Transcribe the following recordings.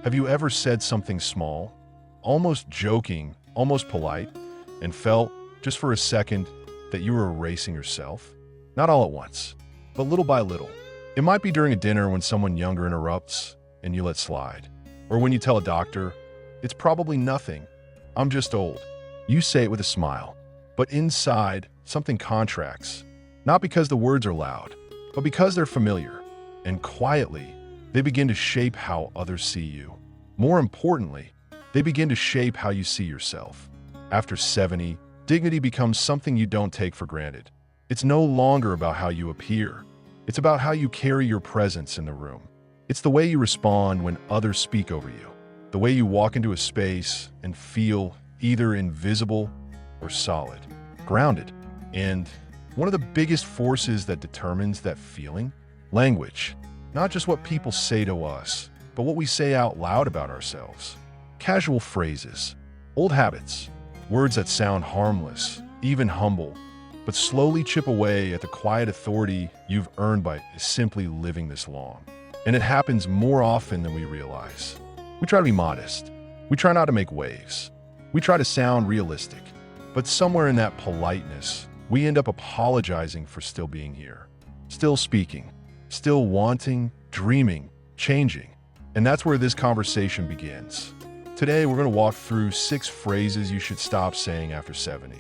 Have you ever said something small, almost joking, almost polite, and felt, just for a second, that you were erasing yourself? Not all at once, but little by little. It might be during a dinner when someone younger interrupts and you let slide. Or when you tell a doctor, "It's probably nothing. I'm just old." You say it with a smile, but inside, something contracts. Not because the words are loud, but because they're familiar. And quietly, they begin to shape how others see you. More importantly, they begin to shape how you see yourself. After 70, dignity becomes something you don't take for granted. It's no longer about how you appear. It's about how you carry your presence in the room. It's the way you respond when others speak over you. The way you walk into a space and feel either invisible or solid, grounded. And one of the biggest forces that determines that feeling? Language. Not just what people say to us, but what we say out loud about ourselves. Casual phrases, old habits, words that sound harmless, even humble, but slowly chip away at the quiet authority you've earned by simply living this long. And it happens more often than we realize. We try to be modest. We try not to make waves. We try to sound realistic. But somewhere in that politeness, we end up apologizing for still being here, still speaking, still wanting, dreaming, changing. And that's where this conversation begins. Today, we're going to walk through 6 phrases you should stop saying after 70.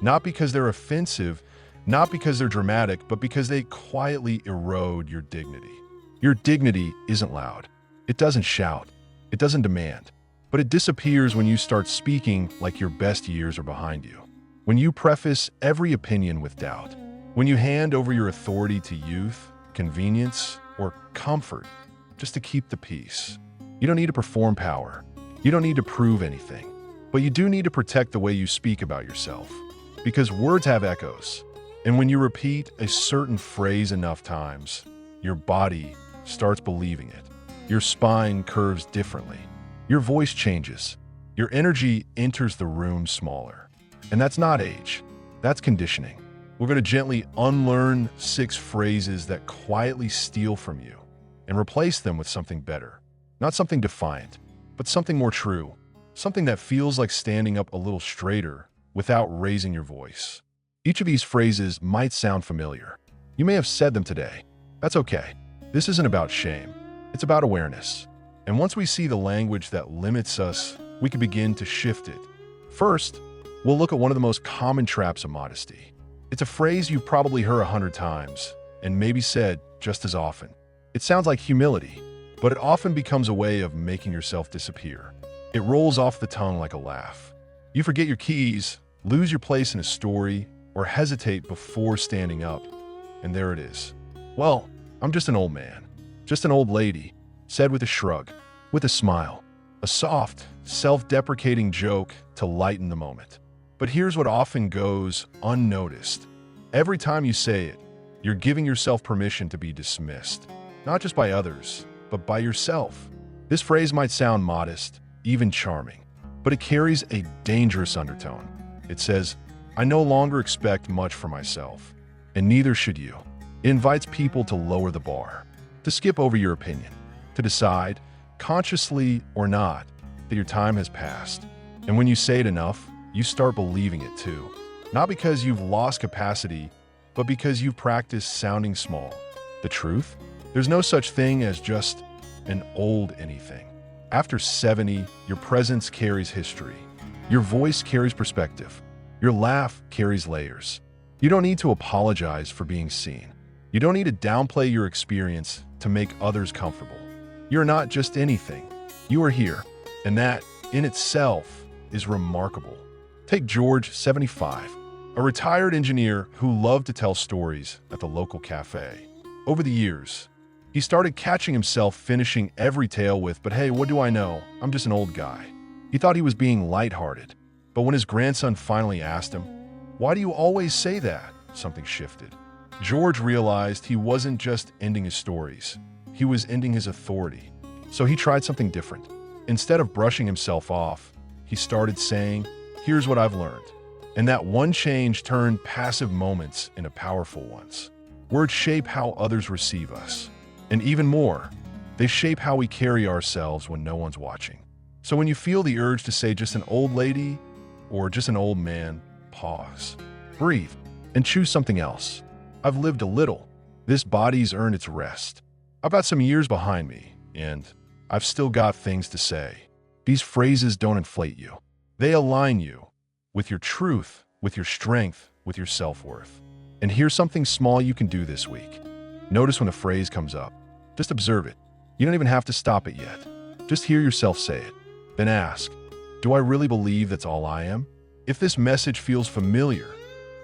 Not because they're offensive, not because they're dramatic, but because they quietly erode your dignity. Your dignity isn't loud. It doesn't shout. It doesn't demand. But it disappears when you start speaking like your best years are behind you. When you preface every opinion with doubt. When you hand over your authority to youth, convenience, or comfort just to keep the peace. You don't need to perform power. You don't need to prove anything. But you do need to protect the way you speak about yourself. Because words have echoes. And when you repeat a certain phrase enough times, your body starts believing it. Your spine curves differently. Your voice changes. Your energy enters the room smaller. And that's not age. That's conditioning. We're going to gently unlearn 6 phrases that quietly steal from you and replace them with something better. Not something defiant, but something more true. Something that feels like standing up a little straighter without raising your voice. Each of these phrases might sound familiar. You may have said them today. That's okay. This isn't about shame. It's about awareness. And once we see the language that limits us, we can begin to shift it. First, we'll look at one of the most common traps of modesty. It's a phrase you've probably heard 100 times and maybe said just as often. It sounds like humility, but it often becomes a way of making yourself disappear. It rolls off the tongue like a laugh. You forget your keys, lose your place in a story, or hesitate before standing up. And there it is. Well, I'm just an old man, just an old lady, said with a shrug, with a smile, a soft, self-deprecating joke to lighten the moment. But here's what often goes unnoticed. Every time you say it, you're giving yourself permission to be dismissed, not just by others, but by yourself. This phrase might sound modest, even charming, but it carries a dangerous undertone. It says, "I no longer expect much for myself, and neither should you." It invites people to lower the bar, to skip over your opinion, to decide, consciously or not, that your time has passed. And when you say it enough, you start believing it too. Not because you've lost capacity, but because you've practiced sounding small. The truth? There's no such thing as just an old anything. After 70, your presence carries history. Your voice carries perspective. Your laugh carries layers. You don't need to apologize for being seen. You don't need to downplay your experience to make others comfortable. You're not just anything. You are here, and that, in itself, is remarkable. Take George, 75, a retired engineer who loved to tell stories at the local cafe. Over the years, he started catching himself finishing every tale with, "But hey, what do I know? I'm just an old guy." He thought he was being lighthearted. But when his grandson finally asked him, "Why do you always say that?" something shifted. George realized he wasn't just ending his stories. He was ending his authority. So he tried something different. Instead of brushing himself off, he started saying, "Here's what I've learned." And that one change turned passive moments into powerful ones. Words shape how others receive us. And even more, They shape how we carry ourselves when no one's watching. So when you feel the urge to say just an old lady or just an old man, pause, breathe, and choose something else. I've lived a little. This body's earned its rest. I've got some years behind me, and I've still got things to say. These phrases don't inflate you. They align you with your truth, with your strength, with your self-worth. And here's something small you can do this week. Notice when a phrase comes up. Just observe it. You don't even have to stop it yet. Just hear yourself say it. Then ask, do I really believe that's all I am? If this message feels familiar,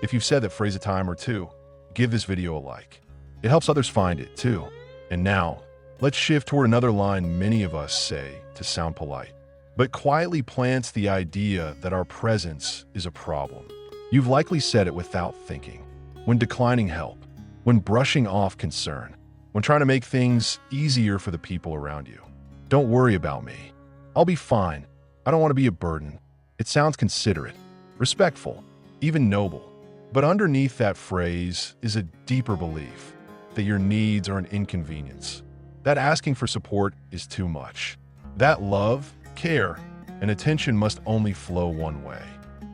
if you've said that phrase a time or two, give this video a like. It helps others find it too. And now, let's shift toward another line many of us say to sound polite, but quietly plants the idea that our presence is a problem. You've likely said it without thinking. When declining help, when brushing off concern, when trying to make things easier for the people around you. Don't worry about me. I'll be fine. I don't want to be a burden. It sounds considerate, respectful, even noble. But underneath that phrase is a deeper belief that your needs are an inconvenience, that asking for support is too much, that love, care, and attention must only flow one way.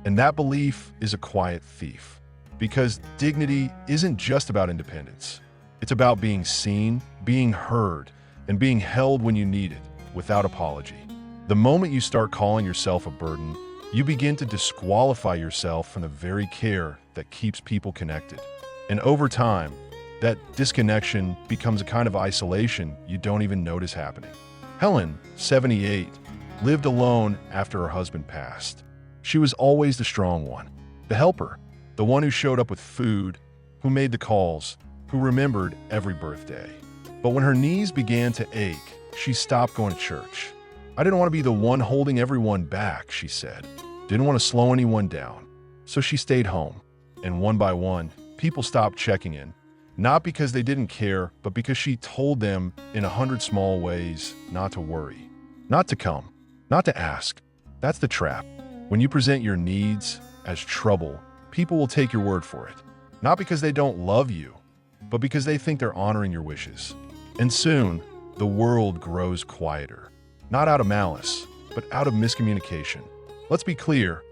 And that belief is a quiet thief, because dignity isn't just about independence. It's about being seen, being heard, and being held when you need it, without apology. The moment you start calling yourself a burden, you begin to disqualify yourself from the very care that keeps people connected. And over time, that disconnection becomes a kind of isolation you don't even notice happening. Helen, 78, lived alone after her husband passed. She was always the strong one, the helper, the one who showed up with food, who made the calls, who remembered every birthday. But when her knees began to ache, she stopped going to church. I didn't want to be the one holding everyone back, she said. Didn't want to slow anyone down. So she stayed home. And one by one, people stopped checking in. Not because they didn't care, but because she told them in 100 small ways not to worry, not to come, not to ask. That's the trap. When you present your needs as trouble, people will take your word for it. Not because they don't love you, but because they think they're honoring your wishes. And soon, the world grows quieter. Not out of malice, but out of miscommunication. Let's be clear,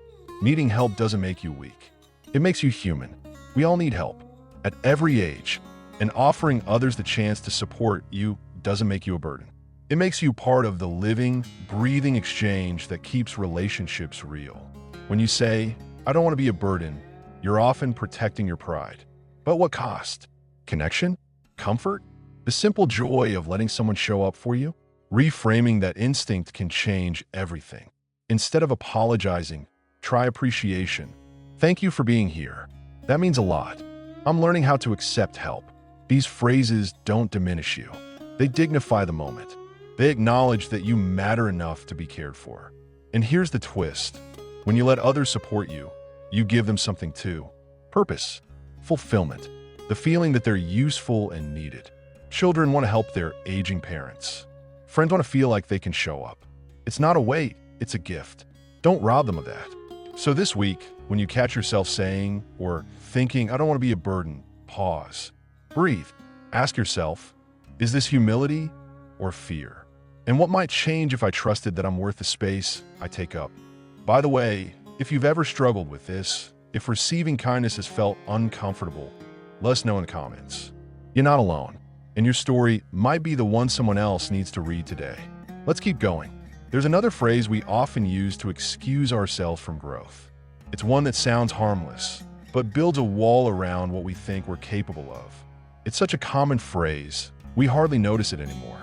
needing help doesn't make you weak. It makes you human. We all need help, at every age, and offering others the chance to support you doesn't make you a burden. It makes you part of the living, breathing exchange that keeps relationships real. When you say, I don't want to be a burden, you're often protecting your pride. But what cost? Connection? Comfort? The simple joy of letting someone show up for you? Reframing that instinct can change everything. Instead of apologizing, try appreciation. Thank you for being here. That means a lot. I'm learning how to accept help. These phrases don't diminish you. They dignify the moment. They acknowledge that you matter enough to be cared for. And here's the twist. When you let others support you, you give them something too. Purpose, fulfillment, the feeling that they're useful and needed. Children want to help their aging parents. Friends want to feel like they can show up. It's not a weight, it's a gift. Don't rob them of that. So this week, when you catch yourself saying or thinking, I don't want to be a burden, pause, breathe, ask yourself, is this humility or fear? And what might change if I trusted that I'm worth the space I take up? By the way, if you've ever struggled with this, if receiving kindness has felt uncomfortable, let us know in the comments. You're not alone, and your story might be the one someone else needs to read today. Let's keep going. There's another phrase we often use to excuse ourselves from growth. It's one that sounds harmless, but builds a wall around what we think we're capable of. It's such a common phrase, we hardly notice it anymore.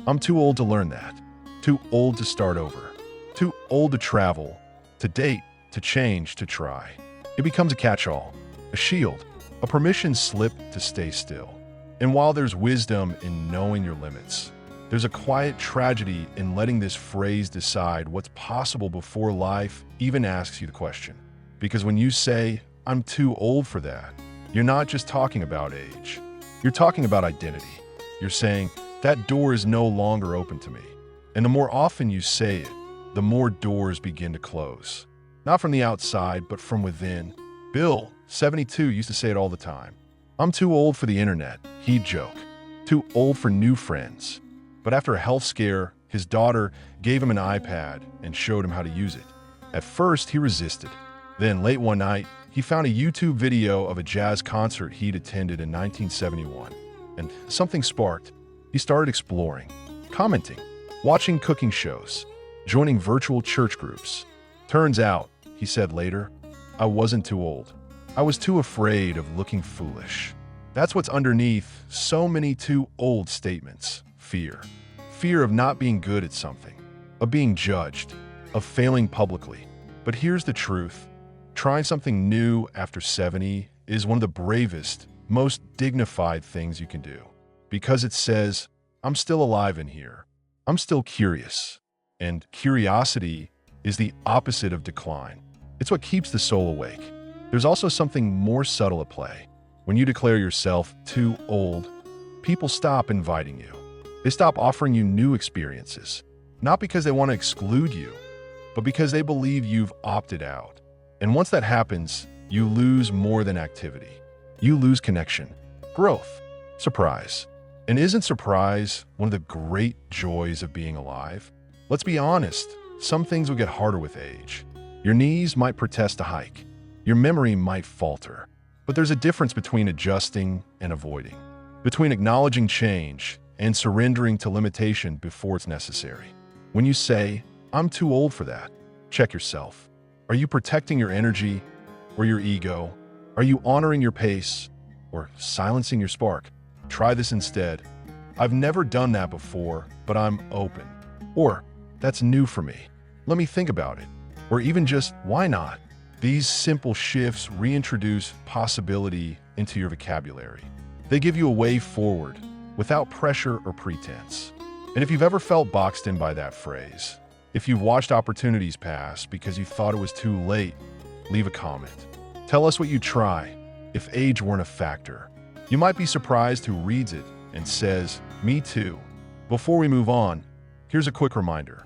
I'm too old to learn that. Too old to start over. Too old to travel, to date, to change, to try. It becomes a catch-all, a shield, a permission slip to stay still. And while there's wisdom in knowing your limits, there's a quiet tragedy in letting this phrase decide what's possible before life even asks you the question. Because when you say, I'm too old for that, you're not just talking about age. You're talking about identity. You're saying, that door is no longer open to me. And the more often you say it, the more doors begin to close. Not from the outside, but from within. Bill, 72, used to say it all the time. I'm too old for the internet, he'd joke. Too old for new friends. But after a health scare, his daughter gave him an iPad and showed him how to use it. At first, he resisted. Then, late one night, he found a YouTube video of a jazz concert he'd attended in 1971. And something sparked. He started exploring, commenting, watching cooking shows, joining virtual church groups. Turns out, he said later, I wasn't too old. I was too afraid of looking foolish. That's what's underneath so many too old statements. Fear. Fear of not being good at something, of being judged, of failing publicly. But here's the truth. Trying something new after 70 is one of the bravest, most dignified things you can do. Because it says, I'm still alive in here. I'm still curious. And curiosity is the opposite of decline. It's what keeps the soul awake. There's also something more subtle at play. When you declare yourself too old, people stop inviting you. They stop offering you new experiences, not because they want to exclude you, but because they believe you've opted out. And once that happens, you lose more than activity. You lose connection, growth, surprise. And isn't surprise one of the great joys of being alive? Let's be honest, some things will get harder with age. Your knees might protest a hike. Your memory might falter. But there's a difference between adjusting and avoiding, between acknowledging change and surrendering to limitation before it's necessary. When you say, I'm too old for that, check yourself. Are you protecting your energy or your ego? Are you honoring your pace or silencing your spark? Try this instead. I've never done that before, but I'm open. Or, that's new for me. Let me think about it. Or even just, why not? These simple shifts reintroduce possibility into your vocabulary. They give you a way forward without pressure or pretense. And if you've ever felt boxed in by that phrase, if you've watched opportunities pass because you thought it was too late, leave a comment. Tell us what you'd try if age weren't a factor. You might be surprised who reads it and says, me too. Before we move on, here's a quick reminder.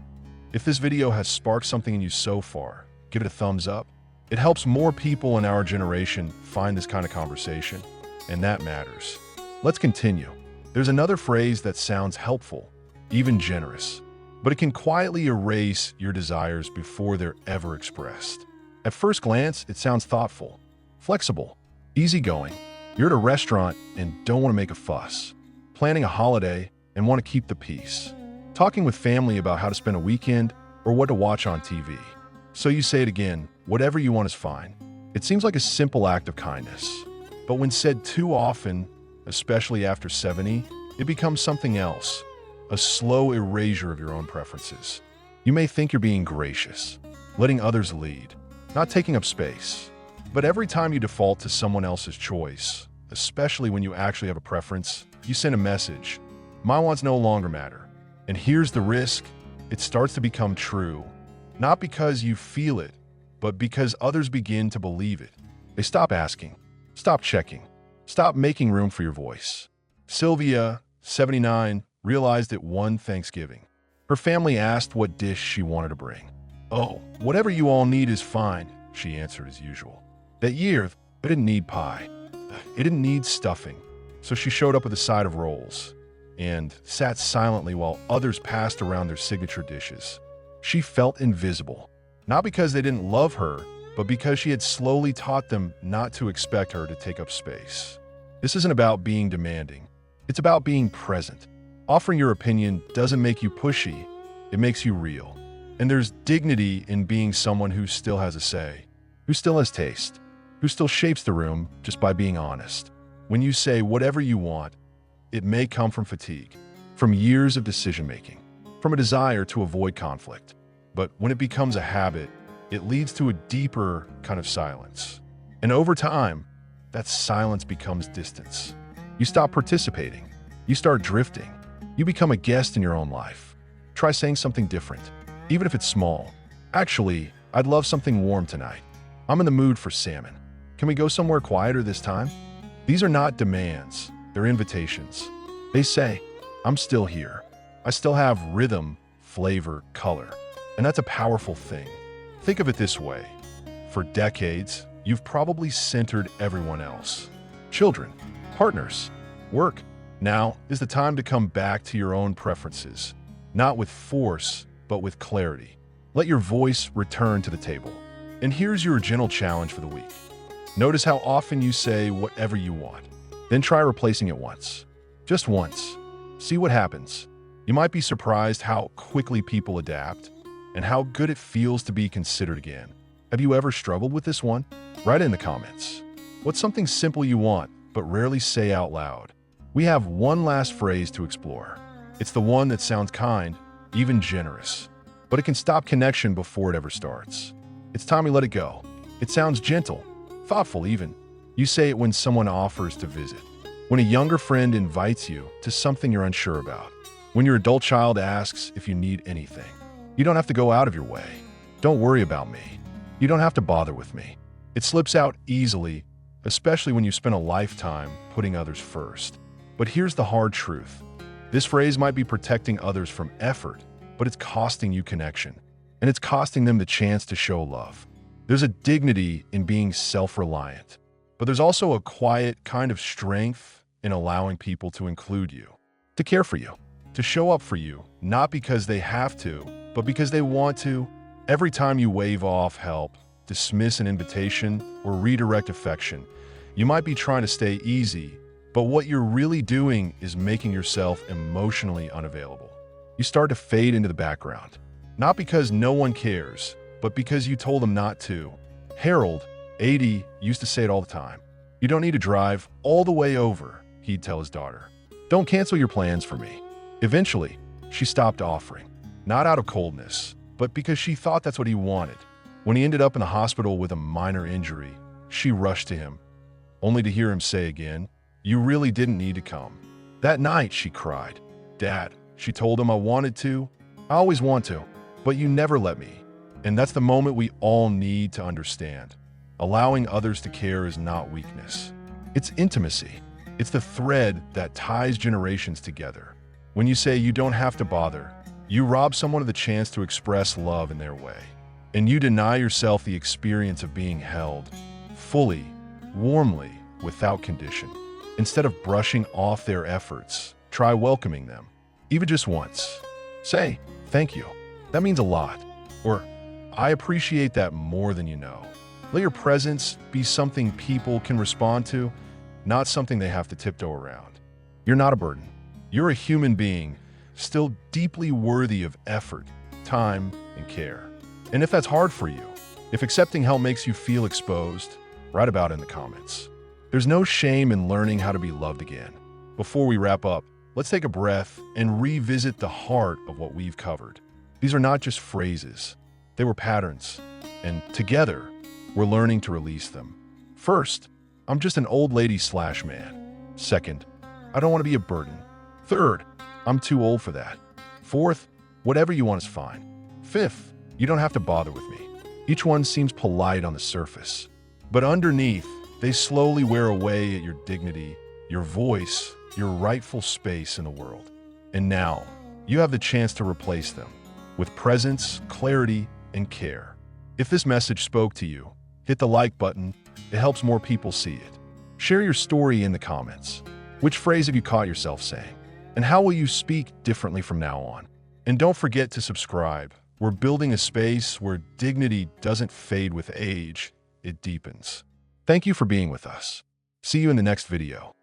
If this video has sparked something in you so far, give it a thumbs up. It helps more people in our generation find this kind of conversation, and that matters. Let's continue. There's another phrase that sounds helpful, even generous, but it can quietly erase your desires before they're ever expressed. At first glance, it sounds thoughtful, flexible, easygoing. You're at a restaurant and don't want to make a fuss, planning a holiday and want to keep the peace, talking with family about how to spend a weekend or what to watch on TV. So you say it again, whatever you want is fine. It seems like a simple act of kindness, but when said too often, especially after 70, it becomes something else, a slow erasure of your own preferences. You may think you're being gracious, letting others lead, not taking up space. But every time you default to someone else's choice, especially when you actually have a preference, you send a message. My wants no longer matter. And here's the risk. It starts to become true, not because you feel it, but because others begin to believe it. They stop asking, stop checking, stop making room for your voice. Sylvia, 79, realized it one Thanksgiving. Her family asked what dish she wanted to bring. Oh, whatever you all need is fine, she answered as usual. That year, it didn't need pie. It didn't need stuffing. So she showed up with a side of rolls and sat silently while others passed around their signature dishes. She felt invisible, not because they didn't love her, but because she had slowly taught them not to expect her to take up space. This isn't about being demanding. It's about being present. Offering your opinion doesn't make you pushy, it makes you real. And there's dignity in being someone who still has a say, who still has taste, who still shapes the room just by being honest. When you say whatever you want, it may come from fatigue, from years of decision-making, from a desire to avoid conflict. But when it becomes a habit, it leads to a deeper kind of silence. And over time, that silence becomes distance. You stop participating. You start drifting. You become a guest in your own life. Try saying something different, even if it's small. Actually, I'd love something warm tonight. I'm in the mood for salmon. Can we go somewhere quieter this time? These are not demands, they're invitations. They say, I'm still here. I still have rhythm, flavor, color. And that's a powerful thing. Think of it this way. For decades, you've probably centered everyone else. Children, partners, work, Now is the time to come back to your own preferences, not with force, but with clarity. Let your voice return to the table. And here's your gentle challenge for the week. Notice how often you say whatever you want. Then try replacing it once. Just once. See what happens. You might be surprised how quickly people adapt and how good it feels to be considered again. Have you ever struggled with this one? Write it in the comments. What's something simple you want, but rarely say out loud? We have one last phrase to explore. It's the one that sounds kind, even generous, but it can stop connection before it ever starts. It's time we let it go. It sounds gentle, thoughtful even. You say it when someone offers to visit, when a younger friend invites you to something you're unsure about, when your adult child asks if you need anything. You don't have to go out of your way. Don't worry about me. You don't have to bother with me. It slips out easily, especially when you spend a lifetime putting others first. But here's the hard truth. This phrase might be protecting others from effort, but it's costing you connection, and it's costing them the chance to show love. There's a dignity in being self-reliant, but there's also a quiet kind of strength in allowing people to include you, to care for you, to show up for you, not because they have to, but because they want to. Every time you wave off help, dismiss an invitation, or redirect affection, you might be trying to stay easy, but what you're really doing is making yourself emotionally unavailable. You start to fade into the background, not because no one cares, but because you told them not to. Harold, 80, used to say it all the time. You don't need to drive all the way over, he'd tell his daughter. Don't cancel your plans for me. Eventually, she stopped offering, not out of coldness, but because she thought that's what he wanted. When he ended up in the hospital with a minor injury, she rushed to him, only to hear him say again, "You really didn't need to come." That night, she cried. "Dad," she told him, "I wanted to. I always want to, but you never let me." And that's the moment we all need to understand. Allowing others to care is not weakness. It's intimacy. It's the thread that ties generations together. When you say you don't have to bother, you rob someone of the chance to express love in their way. And you deny yourself the experience of being held, fully, warmly, without condition. Instead of brushing off their efforts, try welcoming them, even just once. Say, "Thank you. That means a lot." Or, "I appreciate that more than you know." Let your presence be something people can respond to, not something they have to tiptoe around. You're not a burden. You're a human being, still deeply worthy of effort, time, and care. And if that's hard for you, if accepting help makes you feel exposed, write about it in the comments. There's no shame in learning how to be loved again. Before we wrap up, let's take a breath and revisit the heart of what we've covered. These are not just phrases. They were patterns. And together, we're learning to release them. First, "I'm just an old lady/man." Second, "I don't want to be a burden." Third, "I'm too old for that." Fourth, "Whatever you want is fine." Fifth, "You don't have to bother with me." Each one seems polite on the surface, but underneath, they slowly wear away at your dignity, your voice, your rightful space in the world. And now, you have the chance to replace them with presence, clarity, and care. If this message spoke to you, hit the like button. It helps more people see it. Share your story in the comments. Which phrase have you caught yourself saying? And how will you speak differently from now on? And don't forget to subscribe. We're building a space where dignity doesn't fade with age, it deepens. Thank you for being with us. See you in the next video.